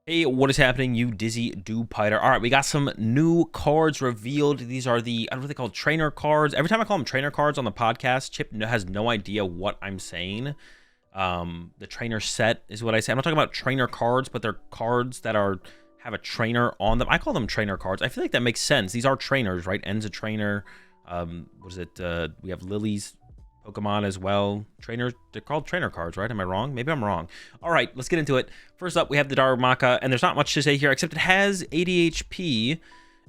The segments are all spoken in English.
Hey, what is happening, you dizzy do-piter? All right, we got some new cards revealed. These are the, I don't know what they call trainer cards. Every time I call them trainer cards on the podcast, Chip has no idea what I'm saying. The trainer set is what I say. I'm not talking about trainer cards, but they're cards that have a trainer on them. I call them trainer cards. I feel like that makes sense. These are trainers, right? N's a trainer. What is it? We have Lillie's Pokemon as well. Trainers, they're called trainer cards, right? Am I wrong? Maybe I'm wrong. All right, let's get into it. First up, we have the Darumaka, and there's not much to say here, except it has 80 HP.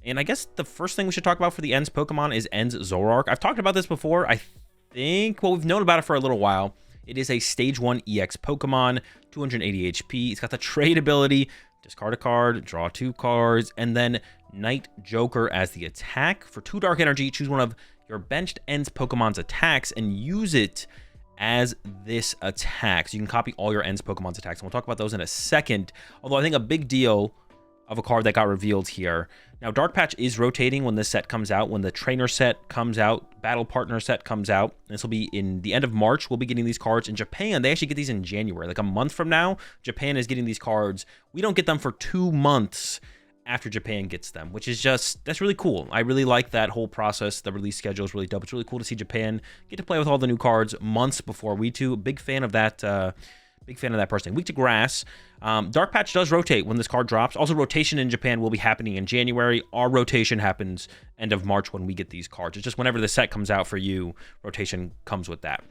And I guess the first thing we should talk about for the Ends Pokemon is Ends Zoroark. I've talked about this before. I think, well, we've known about it for a little while. It is a Stage 1 EX Pokemon, 280 HP. It's got the trade ability, discard a card, draw 2 cards, and then Night Joker as the attack. For 2 Dark Energy, choose one of your benched Ends Pokemon's attacks and use it as this attack. So you can copy all your Ends Pokemon's attacks. And we'll talk about those in a second. Although I think a big deal of a card that got revealed here. Now, Dark Patch is rotating when this set comes out. When the Trainer set comes out, Battle Partner set comes out. This will be in the end of March. We'll be getting these cards. In Japan, they actually get these in January. Like a month from now, Japan is getting these cards. We don't get them for 2 months after Japan gets them, which is just, that's really cool. I really like that whole process. The release schedule is really dope. It's really cool to see Japan get to play with all the new cards months before we do. Big fan of that. Big fan of that personally. Weak to Grass. Dark Patch does rotate when this card drops. Also, rotation in Japan will be happening in January. Our rotation happens end of March when we get these cards. It's just whenever the set comes out for you, rotation comes with that.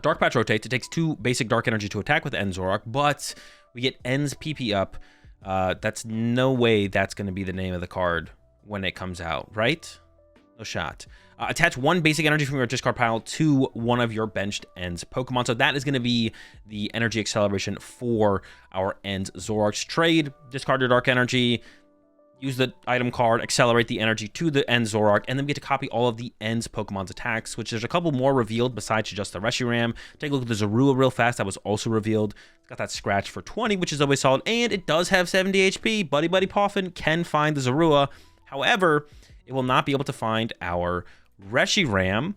Dark Patch rotates. It takes 2 basic Dark Energy to attack with Ends Zoroark, but we get Ends PP up. That's no way that's going to be the name of the card when it comes out, right? No shot. Attach 1 basic energy from your discard pile to one of your benched Ends Pokemon. So that is going to be the energy acceleration for our Ends Zoroark's trade. Discard your Dark Energy, use the item card, accelerate the energy to the Ends Zoroark, and then we get to copy all of the Ends Pokemon's attacks, which there's a couple more revealed besides just the Reshiram. Take a look at the Zorua real fast. That was also revealed. It's got that scratch for 20, which is always solid, and it does have 70 HP. Buddy Poffin can find the Zorua. However, it will not be able to find our Reshiram,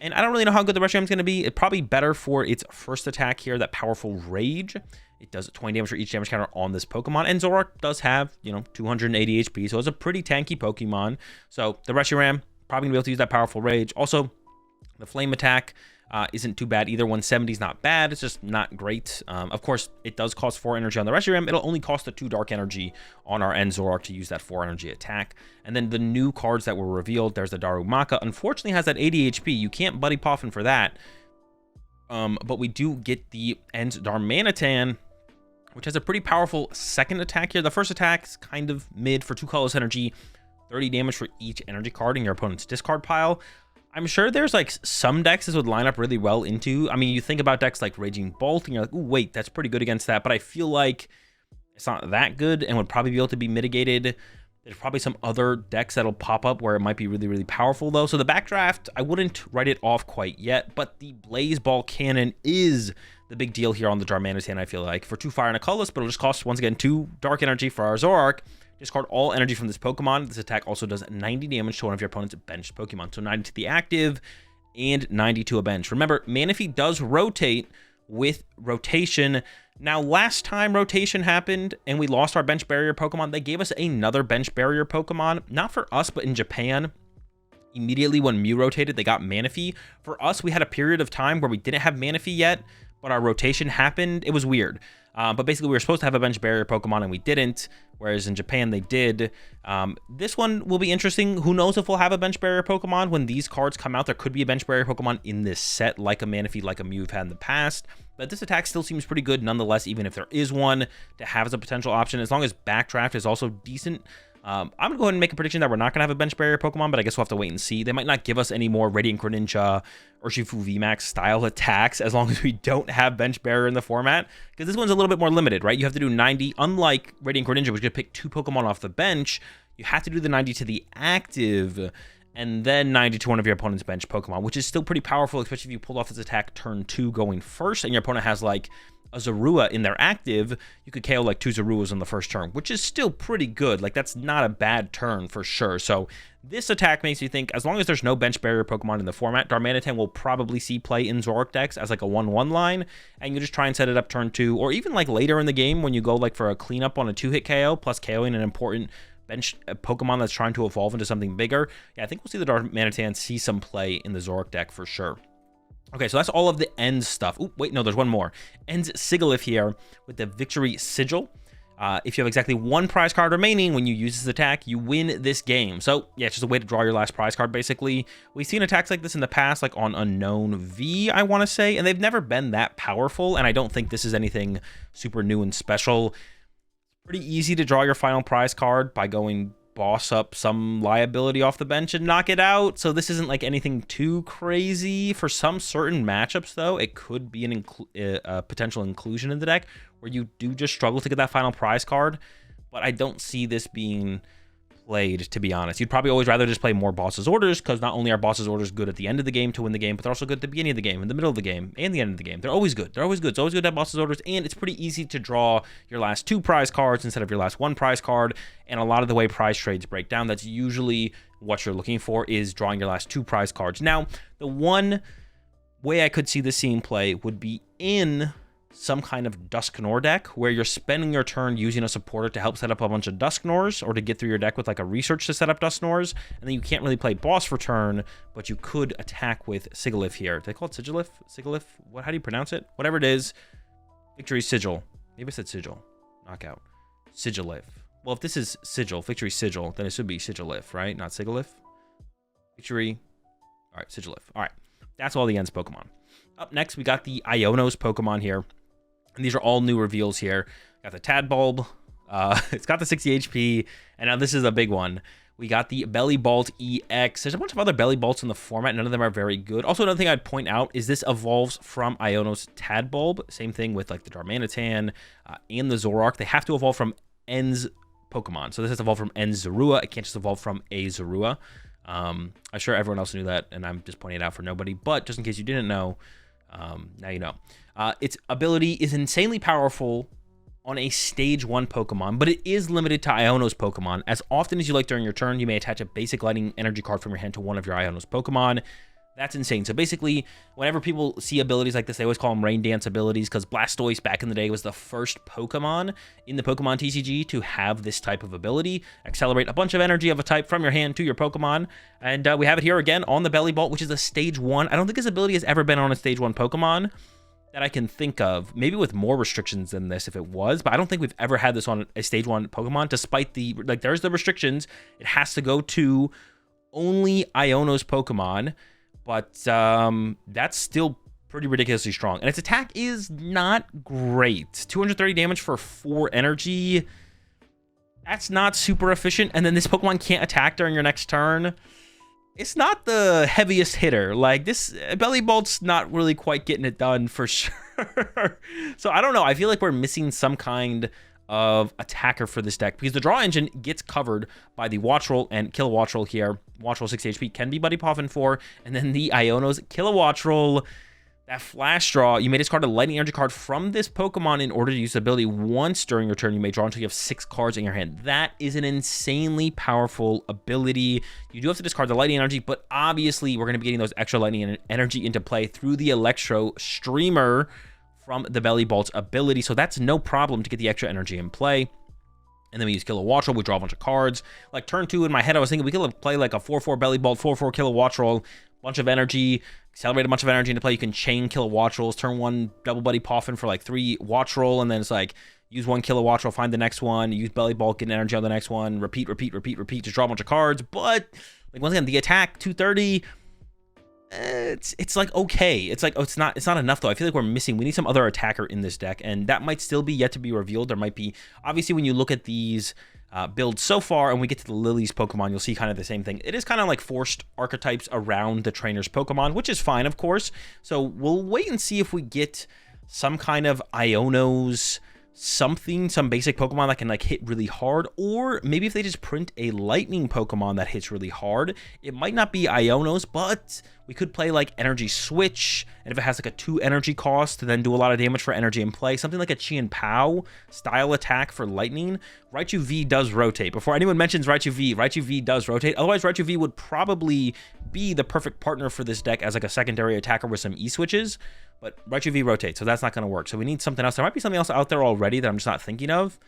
and I don't really know how good the Reshiram is going to be. It's probably better for its first attack here, that powerful Rage. It does 20 damage for each damage counter on this Pokemon, and Zoroark does have, 280 HP, so it's a pretty tanky Pokemon. So the Reshiram probably going to be able to use that powerful Rage. Also, the Flame attack isn't too bad either. 170 is not bad. It's just not great. Of course, it does cost 4 energy on the Reshiram. It'll only cost the 2 Dark Energy on our Ends Zoroark to use that 4 energy attack. And then the new cards that were revealed, there's the Darumaka. Unfortunately, has that 80 HP. You can't Buddy Poffin for that. But we do get the Ends Darmanitan, which has a pretty powerful second attack here. The first attack is kind of mid for 2 colorless energy, 30 damage for each energy card in your opponent's discard pile. I'm sure there's like some decks this would line up really well into. I mean, you think about decks like Raging Bolt and you're like, oh, wait, that's pretty good against that. But I feel like it's not that good and would probably be able to be mitigated. There's probably some other decks that'll pop up where it might be really, really powerful though. So the backdraft, I wouldn't write it off quite yet, but the Blaze Ball Cannon is the big deal here on the Darmanitan, I feel like. For 2 fire and a colorless, but it'll just cost, once again, 2 dark energy for our Zoroark. Discard all energy from this Pokemon. This attack also does 90 damage to one of your opponent's benched Pokemon. So 90 to the active and 90 to a bench. Remember, Manaphy does rotate with rotation. Now, last time rotation happened and we lost our bench barrier Pokemon, they gave us another bench barrier Pokemon. Not for us, but in Japan. Immediately when Mew rotated, they got Manaphy. For us, we had a period of time where we didn't have Manaphy yet, but our rotation happened. It was weird. But basically, we were supposed to have a bench barrier Pokemon, and we didn't, whereas in Japan, they did. This one will be interesting. Who knows if we'll have a bench barrier Pokemon? When these cards come out, there could be a bench barrier Pokemon in this set, like a Manaphy, like a Mew we've had in the past. But this attack still seems pretty good, nonetheless, even if there is one to have as a potential option, as long as Backdraft is also decent. I'm going to go ahead and make a prediction that we're not going to have a bench barrier Pokemon, but I guess we'll have to wait and see. They might not give us any more Radiant Greninja, Urshifu VMAX style attacks as long as we don't have bench barrier in the format, because this one's a little bit more limited, right? You have to do 90, unlike Radiant Greninja, which could pick 2 Pokemon off the bench. You have to do the 90 to the active, and then 90 to one of your opponent's bench Pokemon, which is still pretty powerful, especially if you pulled off this attack turn 2 going first, and your opponent has like a Zorua in their active, you could KO like 2 Zoruas on the first turn, which is still pretty good. Like, that's not a bad turn for sure. So this attack makes you think, as long as there's no bench barrier Pokemon in the format, Darmanitan will probably see play in Zoroark decks as like a 1/1 line, and you just try and set it up turn 2, or even like later in the game when you go like for a cleanup on a 2-hit KO, plus KOing an important bench Pokemon that's trying to evolve into something bigger. Yeah, I think we'll see the Darmanitan see some play in the Zoroark deck for sure. Okay, so that's all of the end stuff. Oh, wait, no, there's one more. Ends Sigilyph here with the Victory Sigil. If you have exactly 1 prize card remaining when you use this attack, you win this game. So, yeah, it's just a way to draw your last prize card, basically. We've seen attacks like this in the past, like on Unknown V, I want to say, and they've never been that powerful, and I don't think this is anything super new and special. It's pretty easy to draw your final prize card by going boss up some liability off the bench and knock it out. So this isn't like anything too crazy. For some certain matchups, though, it could be a potential inclusion in the deck where you do just struggle to get that final prize card. But I don't see this being played, to be honest. You'd probably always rather just play more Boss's Orders, because not only are Boss's Orders good at the end of the game to win the game, but they're also good at the beginning of the game, in the middle of the game, and the end of the game. They're always good. They're always good. It's always good to have Boss's Orders, and it's pretty easy to draw your last 2 prize cards instead of your last 1 prize card. And a lot of the way prize trades break down, that's usually what you're looking for, is drawing your last 2 prize cards. Now, the one way I could see this scene play would be in some kind of Dusknoir deck where you're spending your turn using a supporter to help set up a bunch of Dusknoirs, or to get through your deck with like a research to set up Dusknoirs, and then you can't really play boss for turn, but you could attack with Sigilyph here. Did they call it Sigilyph? Sigilyph? What? How do you pronounce it? Whatever it is. Victory Sigil. Maybe I said Sigil. Knockout. Sigilyph. Well, if this is Sigil, Victory Sigil, then it should be Sigilyph, right? Not Sigilyph. Victory. All right, Sigilyph. All right. That's all the ends Pokemon. Up next, we got the Iono's Pokemon here. And these are all new reveals here. Got the Tadbulb. It's got the 60 HP. And now this is a big one. We got the Bellibolt EX. There's a bunch of other Bellibolts in the format. None of them are very good. Also, another thing I'd point out is this evolves from Iono's Tadbulb. Same thing with like the Darmanitan and the Zoroark. They have to evolve from N's Pokemon. So this has to evolve from N's Zorua. It can't just evolve from a Zorua. I'm sure everyone else knew that, and I'm just pointing it out for nobody. But just in case you didn't know, now you know. Its ability is insanely powerful on a stage 1 Pokemon, but it is limited to Iono's Pokemon. As often as you like during your turn, you may attach a basic lightning energy card from your hand to one of your Iono's Pokemon. That's insane. So basically, whenever people see abilities like this, they always call them Rain Dance abilities, because Blastoise back in the day was the first Pokemon in the PokemonTCG to have this type of ability. Accelerate a bunch of energy of a type from your hand to your Pokemon. And we have it here again on the Bellibolt, which is a stage 1. I don't think this ability has ever been on a stage 1 Pokemon that I can think of. Maybe with more restrictions than this if it was, but I don't think we've ever had this on a stage 1 Pokemon, despite the, like, there's the restrictions. It has to go to only Iono's Pokemon. But that's still pretty ridiculously strong. And its attack is not great. 230 damage for 4 energy. That's not super efficient. And then this Pokemon can't attack during your next turn. It's not the heaviest hitter. Like, this Bellibolt's not really quite getting it done for sure. So I don't know. I feel like we're missing some kind of attacker for this deck, because the draw engine gets covered by the Watchroll and Kilowattrel here. Watchroll 6 HP can be Buddy Poffin 4, and then the Iono's Kilowattrel. That flash draw, you may discard a lightning energy card from this Pokemon in order to use the ability once during your turn. You may draw until you have 6 cards in your hand. That is an insanely powerful ability. You do have to discard the lightning energy, but obviously we're going to be getting those extra lightning energy into play through the Electro Streamer from the Bellibolt's ability, so that's no problem to get the extra energy in play. And then we use Kilowattrel, we draw a bunch of cards. Like turn 2 in my head, I was thinking we could play like a 4/4 Bellibolt, 4/4 Kilowattrel, bunch of energy, accelerate a bunch of energy into play. You can chain Kilowattrels, turn 1 double Buddy Poffin for like 3 Wattrel, and then it's like use 1 Kilowattrel, find the next one, use Bellibolt, get energy on the next one, repeat, just draw a bunch of cards. But like once again, the attack 230. It's like okay. It's like, oh, it's not enough though. I feel like we need some other attacker in this deck, and that might still be yet to be revealed. There might be, obviously, when you look at these builds so far, and we get to the Lillie's Pokemon, you'll see kind of the same thing. It is kind of like forced archetypes around the trainer's Pokemon, which is fine, of course. So we'll wait and see if we get some kind of Iono's something, some basic Pokemon that can like hit really hard, or maybe if they just print a lightning Pokemon that hits really hard, it might not be Ionos, but we could play like Energy Switch, and if it has like a 2 energy cost to then do a lot of damage for energy in play, something like a Chien-Pao style attack for lightning. Raichu V does rotate. Before anyone mentions Raichu V does rotate. Otherwise, Raichu V would probably be the perfect partner for this deck as like a secondary attacker with some E-switches. But Raichu V rotates, so that's not going to work. So we need something else. There might be something else out there already that I'm just not thinking of,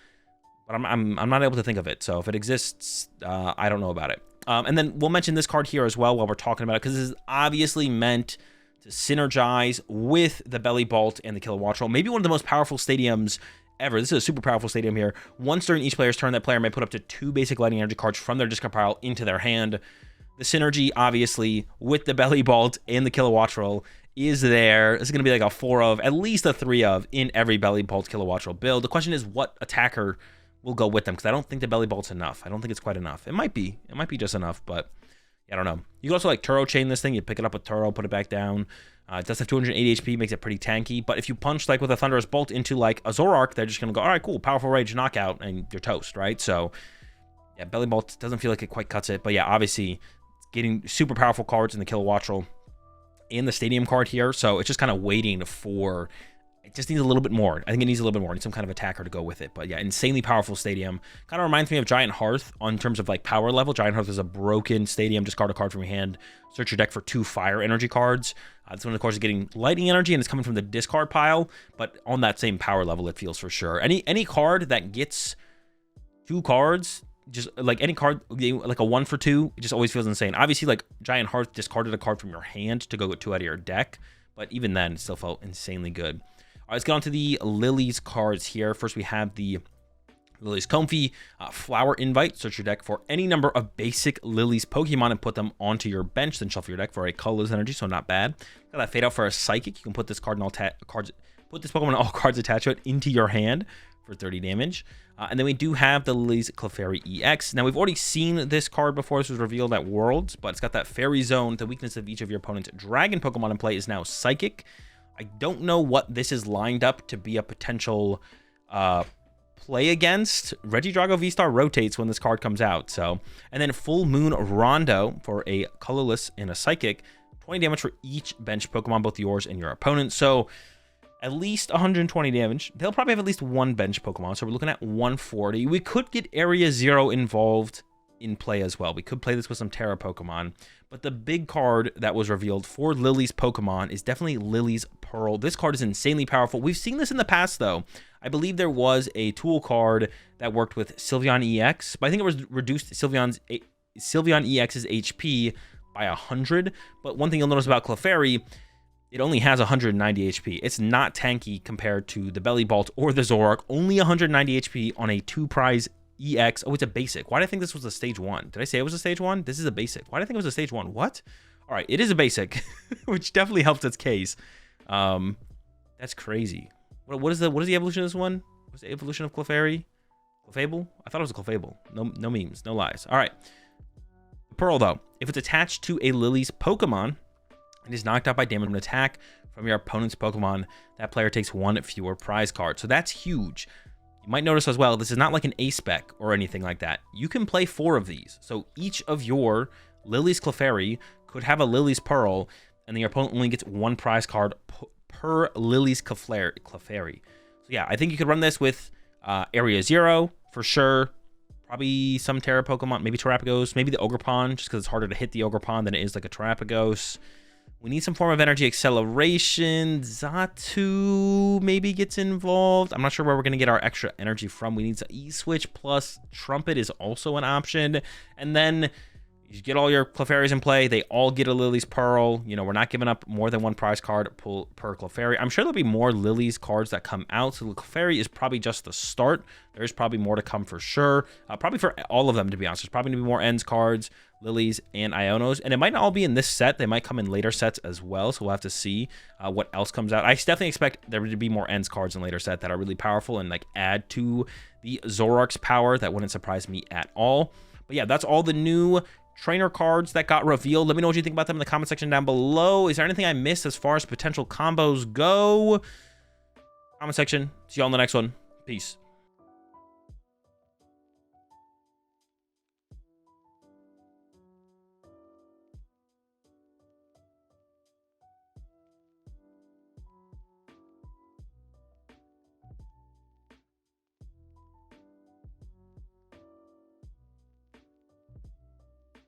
but I'm not able to think of it. So if it exists, I don't know about it. And then we'll mention this card here as well while we're talking about it, because this is obviously meant to synergize with the Bellibolt and the Kilowattrel. Maybe one of the most powerful stadiums ever. This is a super powerful stadium here. Once during each player's turn, that player may put up to 2 basic lightning energy cards from their discard pile into their hand. The synergy, obviously, with the Bellibolt and the Kilowattrel is there. This is going to be like a 4 of, at least a 3 of in every Bellibolt Kilowattrel build. The question is what attacker will go with them, because I don't think the Bellibolt's enough. I don't think it's quite enough. It might be. It might be just enough, but I don't know. You can also like Turo chain this thing. You pick it up with Turo, put it back down. It does have 280 HP, makes it pretty tanky. But if you punch like with a Thunderous Bolt into like a Zoroark, they're just going to go, all right, cool, powerful rage, knockout, and you're toast, right? So yeah, Bellibolt doesn't feel like it quite cuts it. But yeah, obviously getting super powerful cards in the Kilowattrel and the Stadium card here. So it's just kind of waiting for, it just needs a little bit more. I think it needs a little bit more. It needs some kind of attacker to go with it. But yeah, insanely powerful Stadium. Kind of reminds me of Giant Hearth in terms of like power level. Giant Hearth is a broken Stadium. Discard a card from your hand. Search your deck for 2 fire energy cards. This one, of course, is getting lightning energy, and it's coming from the discard pile. But on that same power level, it feels for sure. Any card that gets 2 cards, just like any card, like a 1 for 2, it just always feels insane. Obviously, like Giant Hearth discarded a card from your hand to go with 2 out of your deck. But even then, it still felt insanely good. All right, let's get on to the Lillie's cards here. First, we have the Lillie's Comfy Flower Invite. Search your deck for any number of basic Lillie's Pokemon and put them onto your bench. Then shuffle your deck for a colorless energy, so not bad. Got that Fade Out for a Psychic. You can put this card in all cards. Put this Pokemon and all cards attached to it into your hand for 30 damage. And then we do have the Lillie's Clefairy EX. Now, we've already seen this card before. This was revealed at Worlds, but it's got that Fairy Zone. The weakness of each of your opponent's Dragon Pokemon in play is now Psychic. I don't know what this is lined up to be a potential play against. Regidrago V-Star rotates when this card comes out. So, and then Full Moon Rondo for a colorless and a Psychic. 20 damage for each bench Pokemon, both yours and your opponent. So at least 120 damage. They'll probably have at least 1 bench Pokemon. So we're looking at 140. We could get Area 0 involved in play as well. We could play this with some Terra Pokemon. But the big card that was revealed for Lillie's Pokemon is definitely Lillie's Pearl. This card is insanely powerful. We've seen this in the past, though. I believe there was a tool card that worked with Sylveon EX, but I think it was reduced Sylveon EX's HP by 100. But one thing you'll notice about Clefairy, it only has 190 HP. It's not tanky compared to the Bellibolt or the Zoroark. Only 190 HP on a 2-prize EX. Oh, it's a basic. Why did I think this was a stage 1? Did I say it was a stage 1? This is a basic. Why did I think it was a stage 1? What? All right, it is a basic, which definitely helps its case. That's crazy. What is the evolution of this one? What's the evolution of Clefairy? Clefable? I thought it was a Clefable. No memes, no lies. All right. Pearl, though, if it's attached to a Lillie's Pokemon, it is knocked out by damage from an attack from your opponent's Pokemon. That player takes 1 fewer prize card. So that's huge. You might notice as well, this is not like an A-Spec or anything like that. You can play 4 of these. So each of your Lillie's Clefairy could have a Lillie's Pearl, and then your opponent only gets 1 prize card per Lillie's Clefairy. So yeah, I think you could run this with Area 0 for sure. Probably some Terra Pokemon, maybe Terrapagos, maybe the Ogerpon, just because it's harder to hit the Ogerpon than it is like a Terrapagos. We need some form of energy acceleration. Zatu maybe gets involved. I'm not sure where we're going to get our extra energy from. We need some E-Switch plus Trumpet is also an option. And then you get all your Clefairies in play. They all get a Lillie's Pearl. You know, we're not giving up more than 1 prize card per Clefairy. I'm sure there'll be more Lillie's cards that come out. So the Clefairy is probably just the start. There's probably more to come for sure. Probably for all of them, to be honest. There's probably going to be more Ends cards, Lillies, and Ionos. And it might not all be in this set. They might come in later sets as well. So we'll have to see what else comes out. I definitely expect there to be more Ends cards in later set that are really powerful and like add to the Zoroark's power. That wouldn't surprise me at all. But yeah, that's all the new trainer cards that got revealed. Let me know what you think about them in the comment section down below. Is there anything I missed as far as potential combos go? Comment section. See y'all in the next one. Peace. Peace.